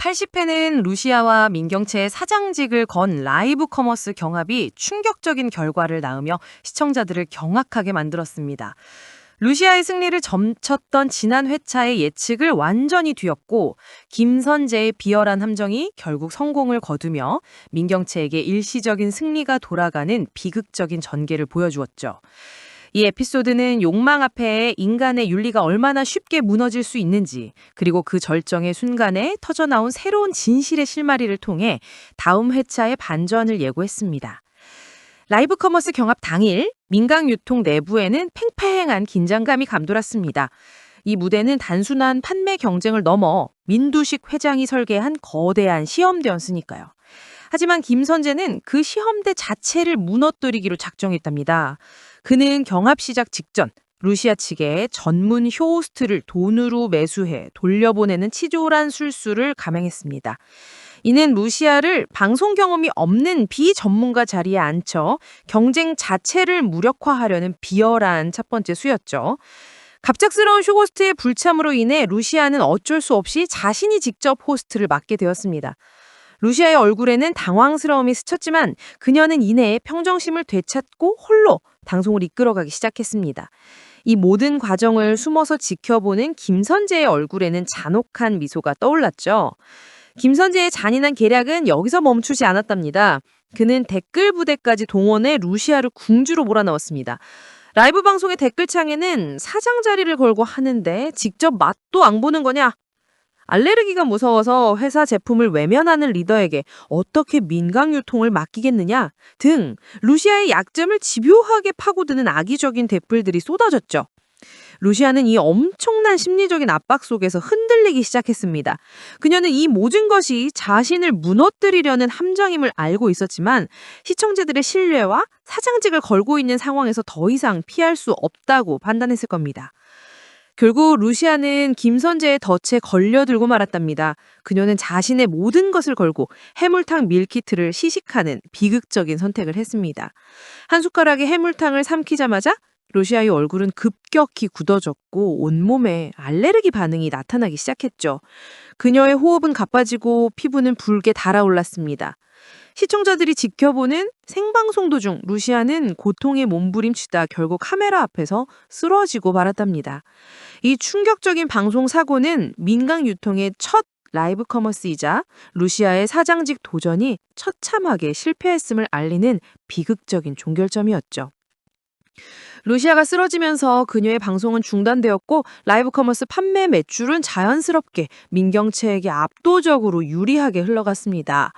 80회는 루시아와 민경채의 사장직을 건 라이브 커머스 경합이 충격적인 결과를 낳으며 시청자들을 경악하게 만들었습니다. 루시아의 승리를 점쳤던 지난 회차의 예측을 완전히 뒤엎고 김선재의 비열한 함정이 결국 성공을 거두며 민경채에게 일시적인 승리가 돌아가는 비극적인 전개를 보여주었죠. 이 에피소드는 욕망 앞에 인간의 윤리가 얼마나 쉽게 무너질 수 있는지, 그리고 그 절정의 순간에 터져나온 새로운 진실의 실마리를 통해 다음 회차의 반전을 예고했습니다. 라이브 커머스 경합 당일 민강 유통 내부에는 팽팽한 긴장감이 감돌았습니다. 이 무대는 단순한 판매 경쟁을 넘어 민두식 회장이 설계한 거대한 시험대였으니까요. 하지만 김선재는 그 시험대 자체를 무너뜨리기로 작정했답니다. 그는 경합 시작 직전 루시아 측에 전문 쇼호스트를 돈으로 매수해 돌려보내는 치졸한 술수를 감행했습니다. 이는 루시아를 방송 경험이 없는 비전문가 자리에 앉혀 경쟁 자체를 무력화하려는 비열한 첫 번째 수였죠. 갑작스러운 쇼호스트의 불참으로 인해 루시아는 어쩔 수 없이 자신이 직접 호스트를 맡게 되었습니다. 루시아의 얼굴에는 당황스러움이 스쳤지만 그녀는 이내에 평정심을 되찾고 홀로 방송을 이끌어가기 시작했습니다. 이 모든 과정을 숨어서 지켜보는 김선재의 얼굴에는 잔혹한 미소가 떠올랐죠. 김선재의 잔인한 계략은 여기서 멈추지 않았답니다. 그는 댓글 부대까지 동원해 루시아를 궁주로 몰아넣었습니다. 라이브 방송의 댓글창에는 사장 자리를 걸고 하는데 직접 맛도 안 보는 거냐? 알레르기가 무서워서 회사 제품을 외면하는 리더에게 어떻게 민강 유통을 맡기겠느냐 등 루시아의 약점을 집요하게 파고드는 악의적인 댓글들이 쏟아졌죠. 루시아는 이 엄청난 심리적인 압박 속에서 흔들리기 시작했습니다. 그녀는 이 모든 것이 자신을 무너뜨리려는 함정임을 알고 있었지만 시청자들의 신뢰와 사장직을 걸고 있는 상황에서 더 이상 피할 수 없다고 판단했을 겁니다. 결국 루시아는 김선재의 덫에 걸려들고 말았답니다. 그녀는 자신의 모든 것을 걸고 해물탕 밀키트를 시식하는 비극적인 선택을 했습니다. 한 숟가락의 해물탕을 삼키자마자 루시아의 얼굴은 급격히 굳어졌고 온몸에 알레르기 반응이 나타나기 시작했죠. 그녀의 호흡은 가빠지고 피부는 붉게 달아올랐습니다. 시청자들이 지켜보는 생방송 도중 루시아는 고통에 몸부림치다 결국 카메라 앞에서 쓰러지고 말았답니다. 이 충격적인 방송 사고는 민강 유통의 첫 라이브 커머스이자 루시아의 사장직 도전이 처참하게 실패했음을 알리는 비극적인 종결점이었죠. 루시아가 쓰러지면서 그녀의 방송은 중단되었고 라이브 커머스 판매 매출은 자연스럽게 민경채에게 압도적으로 유리하게 흘러갔습니다.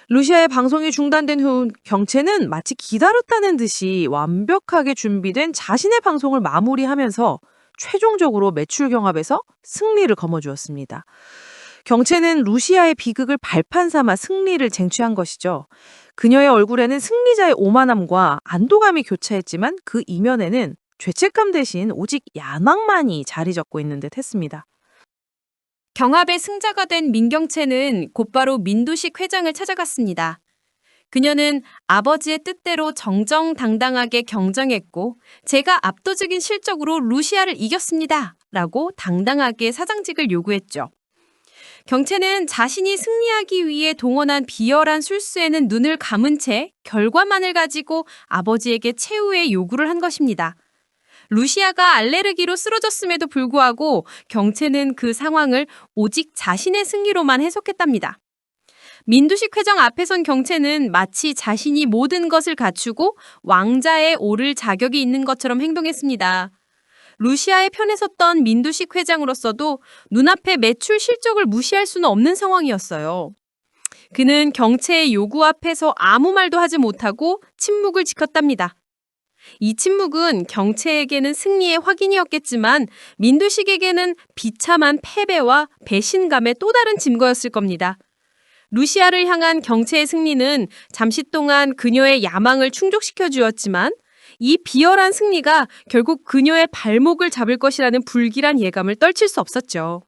루시아의 방송이 중단된 후 경채는 마치 기다렸다는 듯이 완벽하게 준비된 자신의 방송을 마무리하면서 최종적으로 매출 경합에서 승리를 거머쥐었습니다. 경채는 루시아의 비극을 발판 삼아 승리를 쟁취한 것이죠. 그녀의 얼굴에는 승리자의 오만함과 안도감이 교차했지만 그 이면에는 죄책감 대신 오직 야망만이 자리 잡고 있는 듯 했습니다. 경합의 승자가 된 민경채는 곧바로 민두식 회장을 찾아갔습니다. 그녀는 아버지의 뜻대로 정정당당하게 경쟁했고 제가 압도적인 실적으로 루시아를 이겼습니다. 라고 당당하게 사장직을 요구했죠. 경채는 자신이 승리하기 위해 동원한 비열한 술수에는 눈을 감은 채 결과만을 가지고 아버지에게 최후의 요구를 한 것입니다. 루시아가 알레르기로 쓰러졌음에도 불구하고 경채는 그 상황을 오직 자신의 승리로만 해석했답니다. 민두식 회장 앞에 선 경채는 마치 자신이 모든 것을 갖추고 왕자에 오를 자격이 있는 것처럼 행동했습니다. 루시아의 편에 섰던 민두식 회장으로서도 눈앞의 매출 실적을 무시할 수는 없는 상황이었어요. 그는 경채의 요구 앞에서 아무 말도 하지 못하고 침묵을 지켰답니다. 이 침묵은 경채에게는 승리의 확인이었겠지만 민두식에게는 비참한 패배와 배신감의 또 다른 증거였을 겁니다. 루시아를 향한 경채의 승리는 잠시 동안 그녀의 야망을 충족시켜 주었지만 이 비열한 승리가 결국 그녀의 발목을 잡을 것이라는 불길한 예감을 떨칠 수 없었죠.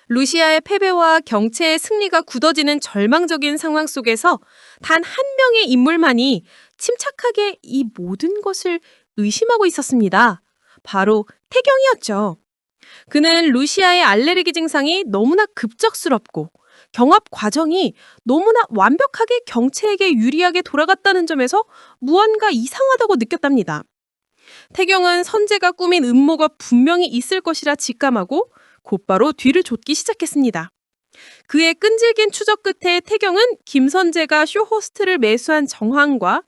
루시아의 패배와 경채의 승리가 굳어지는 절망적인 상황 속에서 단 한 명의 인물만이 침착하게 이 모든 것을 의심하고 있었습니다. 바로 태경이었죠. 그는 루시아의 알레르기 증상이 너무나 급작스럽고 경합 과정이 너무나 완벽하게 경채에게 유리하게 돌아갔다는 점에서 무언가 이상하다고 느꼈답니다. 태경은 선재가 꾸민 음모가 분명히 있을 것이라 직감하고 곧바로 뒤를 좇기 시작했습니다. 그의 끈질긴 추적 끝에 태경은 김선재가 쇼호스트를 매수한 정황과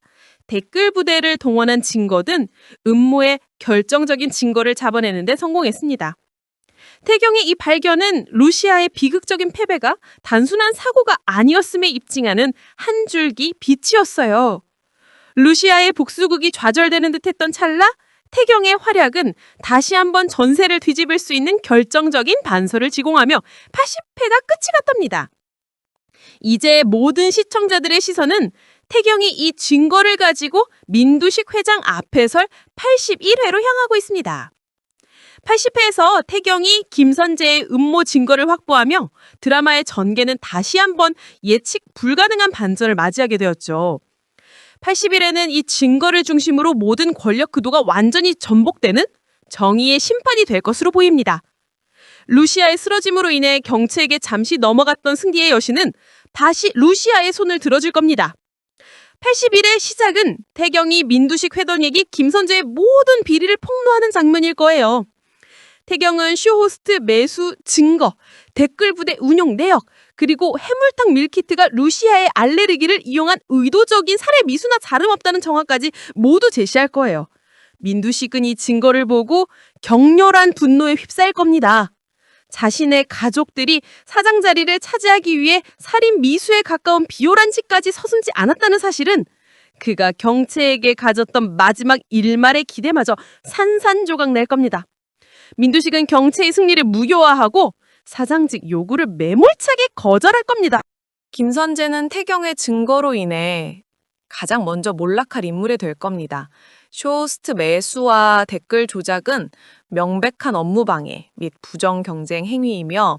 댓글 부대를 동원한 증거 등 음모의 결정적인 증거를 잡아내는 데 성공했습니다. 태경의 이 발견은 루시아의 비극적인 패배가 단순한 사고가 아니었음에 입증하는 한 줄기 빛이었어요. 루시아의 복수국이 좌절되는 듯했던 찰나 태경의 활약은 다시 한번 전세를 뒤집을 수 있는 결정적인 반서를 제공하며 80회가 끝이 났답니다. 이제 모든 시청자들의 시선은 태경이 이 증거를 가지고 민두식 회장 앞에 설 81회로 향하고 있습니다. 80회에서 태경이 김선재의 음모 증거를 확보하며 드라마의 전개는 다시 한번 예측 불가능한 반전을 맞이하게 되었죠. 80일에는 이 증거를 중심으로 모든 권력 구도가 완전히 전복되는 정의의 심판이 될 것으로 보입니다. 루시아의 쓰러짐으로 인해 경채에게 잠시 넘어갔던 승리의 여신은 다시 루시아의 손을 들어줄 겁니다. 80일의 시작은 태경이 민두식 회동에게 김선재의 모든 비리를 폭로하는 장면일 거예요. 태경은 쇼호스트 매수 증거, 댓글 부대 운용 내역, 그리고 해물탕 밀키트가 루시아의 알레르기를 이용한 의도적인 살해 미수나 다름없다는 정황까지 모두 제시할 거예요. 민두식은 이 증거를 보고 격렬한 분노에 휩싸일 겁니다. 자신의 가족들이 사장 자리를 차지하기 위해 살인 미수에 가까운 비열한 짓까지 서슴지 않았다는 사실은 그가 경채에게 가졌던 마지막 일말의 기대마저 산산조각 낼 겁니다. 민두식은 경채의 승리를 무효화하고 사장직 요구를 매몰차게 거절할 겁니다. 김선재는 태경의 증거로 인해 가장 먼저 몰락할 인물이 될 겁니다. 쇼호스트 매수와 댓글 조작은 명백한 업무방해 및 부정 경쟁 행위이며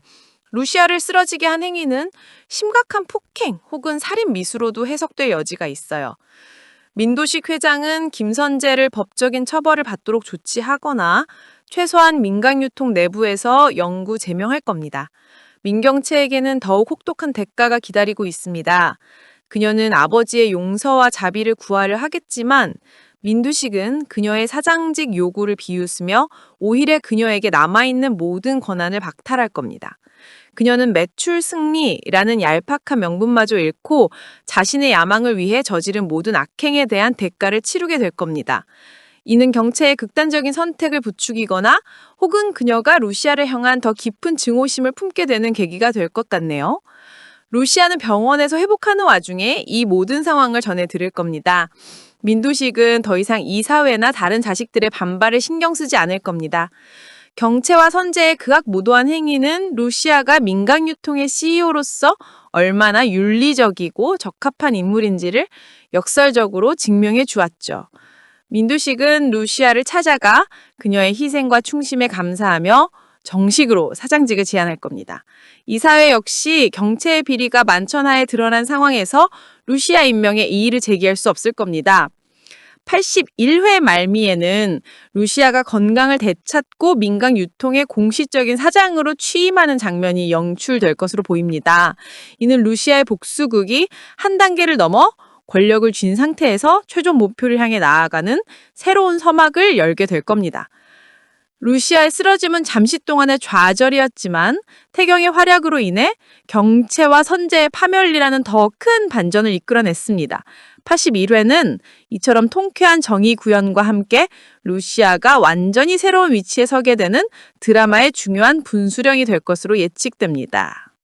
루시아를 쓰러지게 한 행위는 심각한 폭행 혹은 살인 미수로도 해석될 여지가 있어요. 민도식 회장은 김선재를 법적인 처벌을 받도록 조치하거나 최소한 민간유통 내부에서 영구 제명할 겁니다. 민경채에게는 더욱 혹독한 대가가 기다리고 있습니다. 그녀는 아버지의 용서와 자비를 구하려 하겠지만 민두식은 그녀의 사장직 요구를 비웃으며 오히려 그녀에게 남아있는 모든 권한을 박탈할 겁니다. 그녀는 매출 승리라는 얄팍한 명분마저 잃고 자신의 야망을 위해 저지른 모든 악행에 대한 대가를 치르게 될 겁니다. 이는 경채의 극단적인 선택을 부추기거나 혹은 그녀가 루시아를 향한 더 깊은 증오심을 품게 되는 계기가 될 것 같네요. 루시아는 병원에서 회복하는 와중에 이 모든 상황을 전해 들을 겁니다. 민두식은 더 이상 이 사회나 다른 자식들의 반발을 신경 쓰지 않을 겁니다. 경채와 선재의 극악무도한 행위는 루시아가 민간유통의 CEO로서 얼마나 윤리적이고 적합한 인물인지를 역설적으로 증명해 주었죠. 민두식은 루시아를 찾아가 그녀의 희생과 충심에 감사하며 정식으로 사장직을 제안할 겁니다. 이 사회 역시 경채의 비리가 만천하에 드러난 상황에서 루시아 임명에 이의를 제기할 수 없을 겁니다. 81회 말미에는 루시아가 건강을 되찾고 민간 유통의 공식적인 사장으로 취임하는 장면이 연출될 것으로 보입니다. 이는 루시아의 복수국이 한 단계를 넘어 권력을 쥔 상태에서 최종 목표를 향해 나아가는 새로운 서막을 열게 될 겁니다. 루시아의 쓰러짐은 잠시 동안의 좌절이었지만 태경의 활약으로 인해 경채와 선재의 파멸이라는 더 큰 반전을 이끌어냈습니다. 81회는 이처럼 통쾌한 정의 구현과 함께 루시아가 완전히 새로운 위치에 서게 되는 드라마의 중요한 분수령이 될 것으로 예측됩니다.